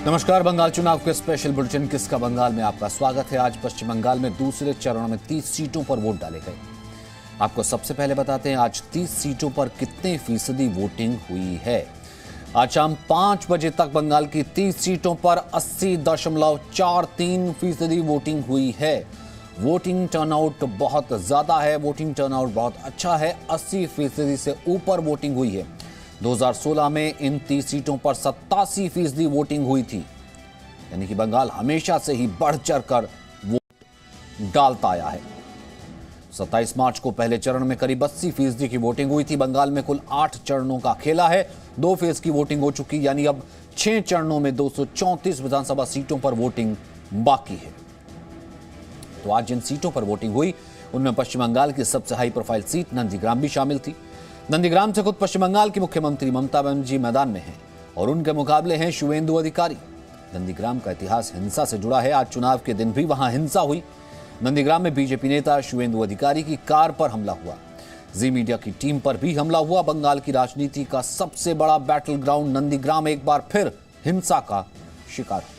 नमस्कार। बंगाल चुनाव के स्पेशल बुलेटिन किसका बंगाल में आपका स्वागत है। आज पश्चिम बंगाल में दूसरे चरण में 30 सीटों पर वोट डाले गए। आपको सबसे पहले बताते हैं आज 30 सीटों पर कितने फीसदी वोटिंग हुई है। आज शाम 5 बजे तक बंगाल की 30 सीटों पर 80.43% वोटिंग हुई है। वोटिंग टर्नआउट बहुत ज्यादा है, वोटिंग टर्नआउट बहुत अच्छा है। 80% से ऊपर वोटिंग हुई है। 2016 में इन 30 सीटों पर 87% वोटिंग हुई थी। यानी कि बंगाल हमेशा से ही बढ़ चढ़कर वोट डालता आया है। 27 मार्च को पहले चरण में करीब 80% की वोटिंग हुई थी। बंगाल में कुल 8 चरणों का खेला है। 2 फेज की वोटिंग हो चुकी, यानी अब 6 चरणों में 234 विधानसभा सीटों पर वोटिंग बाकी है। तो आज जिन सीटों पर वोटिंग हुई उनमें पश्चिम बंगाल की सबसे हाई प्रोफाइल सीट नंदीग्राम भी शामिल थी। नंदीग्राम से खुद पश्चिम बंगाल की मुख्यमंत्री ममता बनर्जी मैदान में हैं और उनके मुकाबले हैं शुवेंदु अधिकारी। नंदीग्राम का इतिहास हिंसा से जुड़ा है। आज चुनाव के दिन भी वहां हिंसा हुई। नंदीग्राम में बीजेपी नेता शुवेंदु अधिकारी की कार पर हमला हुआ। जी मीडिया की टीम पर भी हमला हुआ। बंगाल की राजनीति का सबसे बड़ा बैटल ग्राउंड नंदीग्राम एक बार फिर हिंसा का शिकार हो गया।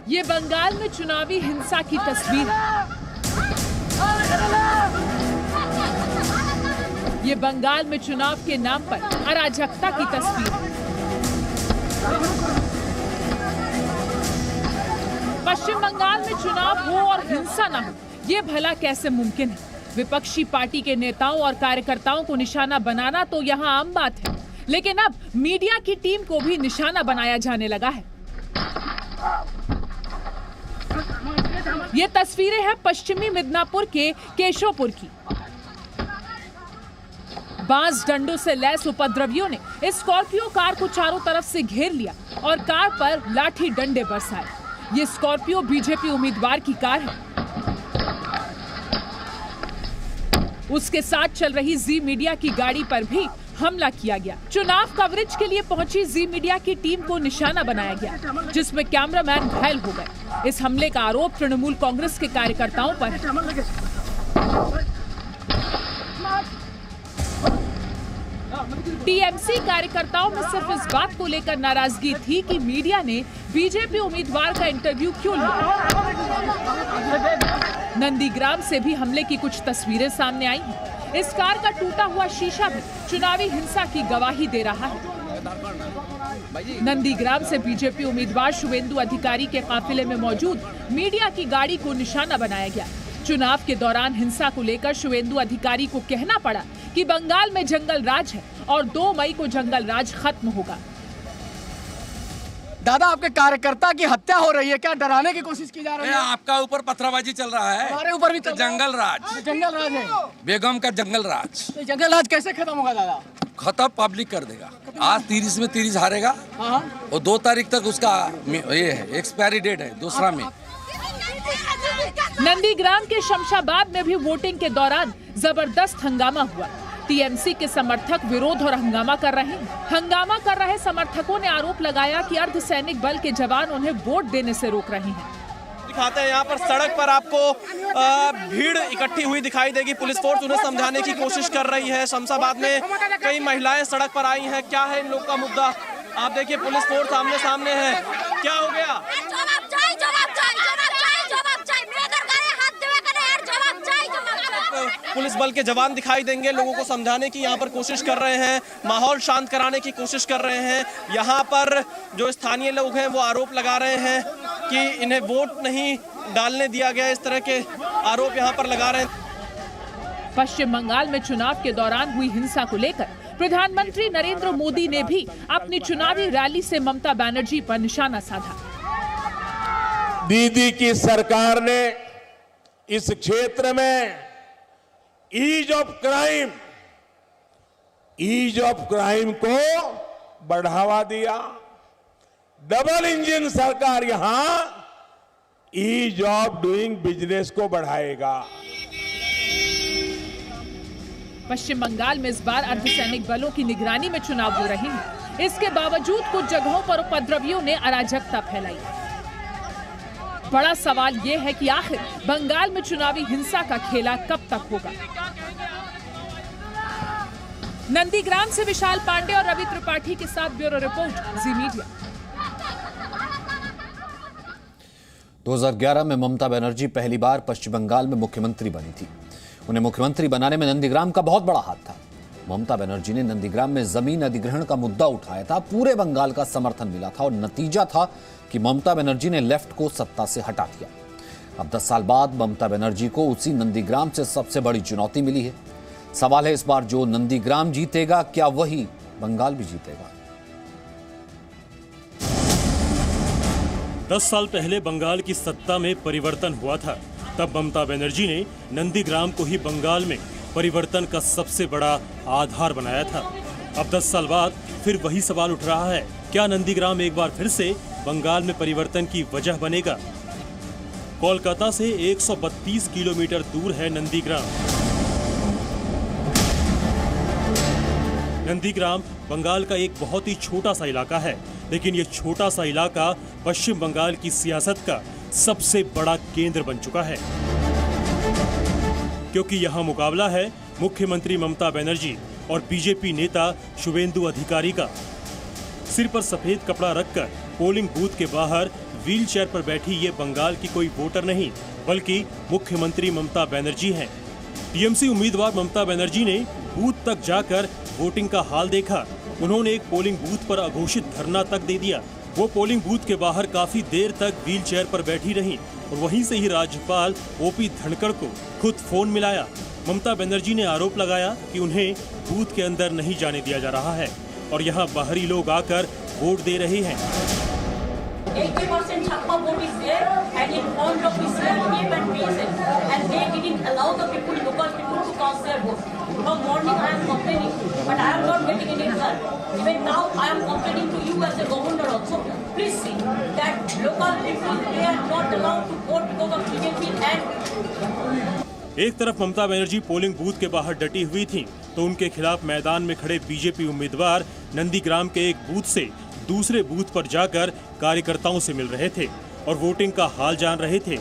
ये बंगाल में चुनावी हिंसा की तस्वीर है। ये बंगाल में चुनाव के नाम पर अराजकता की तस्वीर है। पश्चिम बंगाल में चुनाव हो और हिंसा ना हो, ये भला कैसे मुमकिन है। विपक्षी पार्टी के नेताओं और कार्यकर्ताओं को निशाना बनाना तो यहाँ आम बात है, लेकिन अब मीडिया की टीम को भी निशाना बनाया जाने लगा है। ये तस्वीरें हैं पश्चिमी मिदनापुर के केशवपुर की। बांस डंडों से लैस उपद्रवियों ने इस स्कॉर्पियो कार को चारों तरफ से घेर लिया और कार पर लाठी डंडे बरसाए। ये स्कॉर्पियो बीजेपी उम्मीदवार की कार है। उसके साथ चल रही जी मीडिया की गाड़ी पर भी हमला किया गया। चुनाव कवरेज के लिए पहुंची जी मीडिया की टीम को निशाना बनाया गया, जिसमें कैमरामैन घायल हो गए। इस हमले का आरोप तृणमूल कांग्रेस के कार्यकर्ताओं पर है। टीएमसी कार्यकर्ताओं में सिर्फ इस बात को लेकर नाराजगी थी कि मीडिया ने बीजेपी उम्मीदवार का इंटरव्यू क्यों लिया। नंदीग्राम से भी हमले की कुछ तस्वीरें सामने आई हैं। इस कार का टूटा हुआ शीशा भी चुनावी हिंसा की गवाही दे रहा है। नंदीग्राम से बीजेपी उम्मीदवार शुवेंदु अधिकारी के काफिले में मौजूद मीडिया की गाड़ी को निशाना बनाया गया। चुनाव के दौरान हिंसा को लेकर शुवेंदु अधिकारी को कहना पड़ा कि बंगाल में जंगल राज है और 2 मई को जंगल राज खत्म होगा। दादा, आपके कार्यकर्ता की हत्या हो रही है, क्या डराने की कोशिश की जा रही है? आपका ऊपर पथराबाजी चल रहा है, हमारे ऊपर भी चल रहा है। जंगल राज है बेगम का जंगल राज। तो जंगल राज कैसे खत्म होगा दादा? खत्म पब्लिक कर देगा। आज 30 में 30 हारेगा और 2 तारीख तक उसका ये है एक्सपायरी डेट है, दूसरा में। नंदीग्राम के शमशाबाद में भी वोटिंग के दौरान जबरदस्त हंगामा हुआ। टीएमसी के समर्थक विरोध और हंगामा कर रहे हैं। हंगामा कर रहे समर्थकों ने आरोप लगाया कि अर्धसैनिक बल के जवान उन्हें वोट देने से रोक रहे हैं। दिखाते हैं यहाँ पर सड़क पर आपको भीड़ इकट्ठी हुई दिखाई देगी। पुलिस फोर्स उन्हें समझाने की कोशिश कर रही है। शमशाबाद में कई महिलाएं सड़क पर आई हैं। क्या है इन लोग का मुद्दा? आप देखिए पुलिस फोर्स आमने सामने है। क्या हो गया? पुलिस बल के जवान दिखाई देंगे, लोगों को समझाने की यहाँ पर कोशिश कर रहे हैं, माहौल शांत कराने की कोशिश कर रहे हैं। यहाँ पर जो स्थानीय लोग हैं वो आरोप लगा रहे हैं कि इन्हें वोट नहीं डालने दिया गया। इस तरह के आरोप यहाँ पर लगा रहे हैं। पश्चिम बंगाल में चुनाव के दौरान हुई हिंसा को लेकर प्रधानमंत्री नरेंद्र मोदी ने भी अपनी चुनावी रैली से ममता बनर्जी पर निशाना साधा। दीदी की सरकार ने इस क्षेत्र में ईज ऑफ क्राइम को बढ़ावा दिया। डबल इंजन सरकार यहां ईज ऑफ डूइंग बिजनेस को बढ़ाएगा। पश्चिम बंगाल में इस बार अर्धसैनिक बलों की निगरानी में चुनाव हो रहे हैं। इसके बावजूद कुछ जगहों पर उपद्रवियों ने अराजकता फैलाई। बड़ा सवाल ये है कि आखिर बंगाल में चुनावी हिंसा का खेला कब तक होगा। नंदीग्राम से विशाल पांडे और रवि त्रिपाठी के साथ ब्यूरो रिपोर्ट, जी मीडिया। 2011 में ममता बनर्जी पहली बार पश्चिम बंगाल में मुख्यमंत्री बनी थी। उन्हें मुख्यमंत्री बनाने में नंदीग्राम का बहुत बड़ा हाथ था। ममता बनर्जी ने नंदीग्राम में जमीन अधिग्रहण का मुद्दा उठाया था। पूरे बंगाल का समर्थन मिला था और नतीजा था कि ममता बनर्जी ने लेफ्ट को सत्ता से हटा दिया। अब 10 साल बाद ममता बनर्जी को उसी नंदीग्राम से सबसे बड़ी चुनौती मिली है। सवाल है इस बार जो नंदीग्राम जीतेगा, क्या वही बंगाल भी जीतेगा? 10 साल पहले बंगाल की सत्ता में परिवर्तन हुआ था। तब ममता बनर्जी ने नंदीग्राम को ही बंगाल में परिवर्तन का सबसे बड़ा आधार बनाया था। अब 10 साल बाद फिर वही सवाल उठ रहा है, क्या नंदीग्राम एक बार फिर से बंगाल में परिवर्तन की वजह बनेगा? कोलकाता से 132 किलोमीटर दूर है नंदीग्राम। नंदीग्राम बंगाल का एक बहुत ही छोटा सा इलाका है, लेकिन ये छोटा सा इलाका पश्चिम बंगाल की सियासत का सबसे बड़ा केंद्र बन चुका है, क्योंकि यहाँ मुकाबला है मुख्यमंत्री ममता बनर्जी और बीजेपी नेता शुवेंदु अधिकारी का। सिर पर सफेद कपड़ा रखकर पोलिंग बूथ के बाहर व्हील चेयर पर बैठी ये बंगाल की कोई वोटर नहीं, बल्कि मुख्यमंत्री ममता बनर्जी हैं। टीएमसी उम्मीदवार ममता बनर्जी ने बूथ तक जाकर वोटिंग का हाल देखा। उन्होंने एक पोलिंग बूथ पर अघोषित धरना तक दे दिया। वो पोलिंग बूथ के बाहर काफी देर तक व्हील चेयर पर बैठी रहीं और वहीं से ही राज्यपाल ओपी धनखड़ को खुद फोन मिलाया। ममता बनर्जी ने आरोप लगाया कि उन्हें बूथ के अंदर नहीं जाने दिया जा रहा है और यहाँ बाहरी लोग आकर वोट दे रहे हैं। 80% Chappa vote is there and in front of is there Cape and PSL and they didn't allow the people, local people to cast their vote. From morning I am complaining, but I am not getting any result. Even now I am complaining to you as a governor also. Please see that local people they are not allowed to vote because of BJP and एक तरफ Mamata Banerjee polling booth के बाहर डटी हुई थी, तो उनके खिलाफ मैदान में खड़े बीजेपी उम्मीदवार नंदीग्राम के एक बूथ से दूसरे बूथ पर जाकर कार्यकर्ताओं से मिल रहे थे और वोटिंग का हाल जान रहे थे।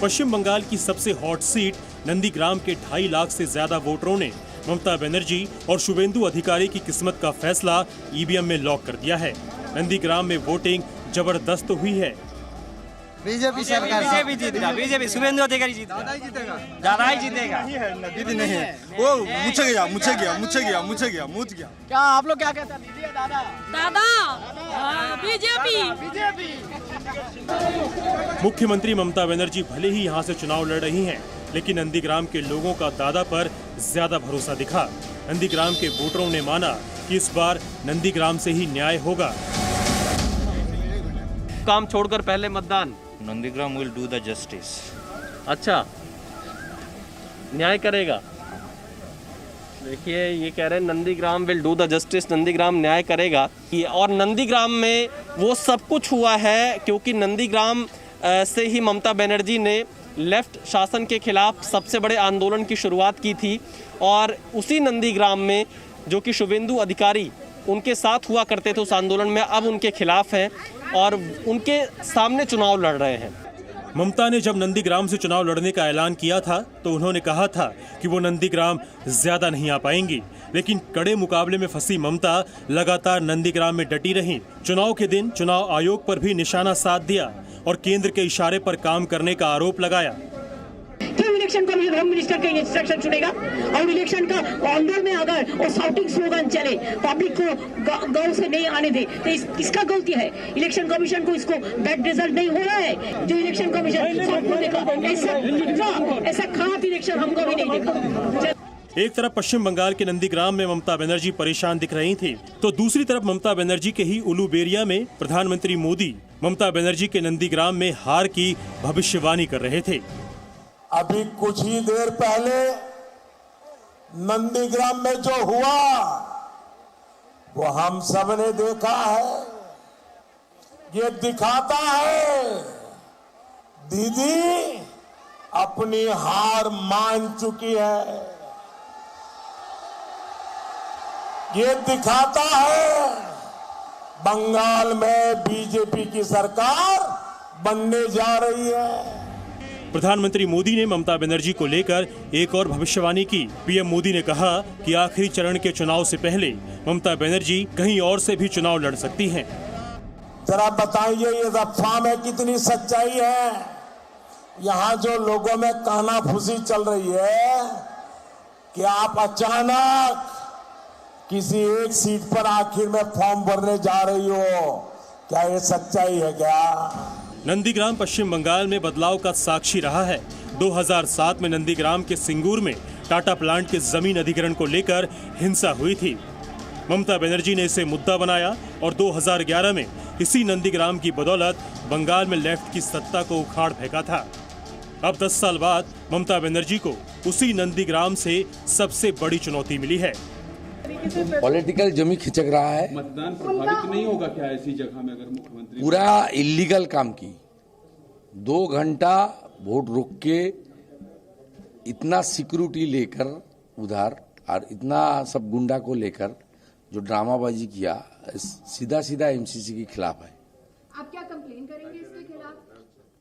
पश्चिम बंगाल की सबसे हॉट सीट नंदीग्राम के 2.5 लाख से ज्यादा वोटरों ने ममता बनर्जी और शुवेंदु अधिकारी की किस्मत का फैसला ईवीएम में लॉक कर दिया है। नंदीग्राम में वोटिंग जबरदस्त हुई है। बीजेपी सरकार, बीजेपी जीतेगा, बीजेपी शुवेंदु अधिकारी जीतेगा, ज्यादा ही जीतेगा। दीदी नहीं है, वो मुझे गया। क्या आप लोग क्या कहते हैं? दादा बीजेपी। मुख्यमंत्री ममता बनर्जी भले ही यहाँ से चुनाव लड़ रही हैं, लेकिन नंदीग्राम के लोगों का दादा पर ज्यादा भरोसा दिखा। नंदीग्राम के वोटरों ने माना कि इस बार नंदीग्राम से ही न्याय होगा। काम छोड़कर पहले मतदान। Nandigram will do the justice. अच्छा, न्याय करेगा। देखिए ये कह रहे हैं Nandigram will do the justice, Nandigram न्याय करेगा। और नंदीग्राम में वो सब कुछ हुआ है क्योंकि नंदीग्राम से ही ममता बनर्जी ने लेफ्ट शासन के खिलाफ सबसे बड़े आंदोलन की शुरुआत की थी और उसी नंदीग्राम में जो कि शुवेंदु अधिकारी उनके साथ हुआ करते थे उस आंदोलन में, अब उनके खिलाफ हैं और उनके सामने चुनाव लड़ रहे हैं। ममता ने जब नंदीग्राम से चुनाव लड़ने का ऐलान किया था तो उन्होंने कहा था कि वो नंदीग्राम ज्यादा नहीं आ पाएंगी, लेकिन कड़े मुकाबले में फंसी ममता लगातार नंदीग्राम में डटी रहीं। चुनाव के दिन चुनाव आयोग पर भी निशाना साध दिया और केंद्र के इशारे पर काम करने का आरोप लगाया। इलेक्शन कमीशन होम मिनिस्टर का इंस्ट्रक्शन सुनेगा और इलेक्शन का अंदर में अगर वो साउटिंग स्लोगन चले, पब्लिक को गांव से नहीं आने दे, तो इसका गलती है। इलेक्शन कमीशन को इसको बैड रिजल्ट नहीं हो रहा है। जो इलेक्शन कमीशन सबको देखा, ऐसा खराब इलेक्शन हमको भी नहीं देखा। एक तरफ पश्चिम बंगाल के नंदीग्राम में ममता बनर्जी परेशान दिख रही थी, तो दूसरी तरफ ममता बनर्जी के ही उलूबेरिया में प्रधानमंत्री मोदी ममता बनर्जी के नंदीग्राम में हार की भविष्यवाणी कर रहे थे। अभी कुछ ही देर पहले नंदीग्राम में जो हुआ वो हम सब ने देखा है। ये दिखाता है दीदी अपनी हार मान चुकी है। ये दिखाता है बंगाल में बीजेपी की सरकार बनने जा रही है। प्रधानमंत्री मोदी ने ममता बनर्जी को लेकर एक और भविष्यवाणी की। पीएम मोदी ने कहा कि आखिरी चरण के चुनाव से पहले ममता बनर्जी कहीं और से भी चुनाव लड़ सकती हैं। जरा बताइए ये अफवाह में कितनी सच्चाई है। यहाँ जो लोगों में कानाफूसी चल रही है कि आप अचानक किसी एक सीट पर आखिर में फॉर्म भरने जा रही हो, क्या ये सच्चाई है क्या? नंदीग्राम पश्चिम बंगाल में बदलाव का साक्षी रहा है। 2007 में नंदीग्राम के सिंगूर में टाटा प्लांट के जमीन अधिग्रहण को लेकर हिंसा हुई थी। ममता बनर्जी ने इसे मुद्दा बनाया और 2011 में इसी नंदीग्राम की बदौलत बंगाल में लेफ्ट की सत्ता को उखाड़ फेंका था। अब 10 साल बाद ममता बनर्जी को उसी नंदीग्राम से सबसे बड़ी चुनौती मिली है। पॉलिटिकल जमी खिचक रहा है। मतदान प्रभावित नहीं होगा क्या ऐसी जगह में अगर मुख्यमंत्री पूरा इलीगल काम की 2 घंटा वोट रोक के इतना सिक्योरिटी लेकर उधर और इतना सब गुंडा को लेकर जो ड्रामाबाजी किया, सीधा एमसीसी के खिलाफ है। आप क्या कंप्लेन करेंगे इसके खिलाफ?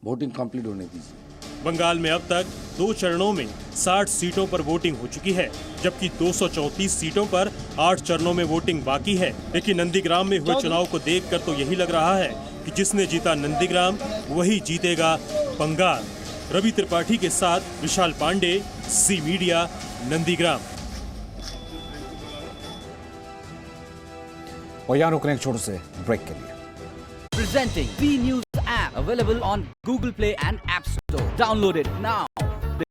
वोटिंग कंप्लीट होने दीजिए। बंगाल में अब तक 2 चरणों में 60 सीटों पर वोटिंग हो चुकी है, जबकि 234 सीटों पर 8 चरणों में वोटिंग बाकी है। लेकिन नंदीग्राम में हुए चुनाव को देखकर तो यही लग रहा है कि जिसने जीता नंदीग्राम वही जीतेगा बंगाल। रवि त्रिपाठी के साथ विशाल पांडे, सी मीडिया, नंदीग्राम। और यहाँ रुकने एक छोटे से ब्रेक के लिए। Presenting B News app available on Google Play and App Store. Download it now.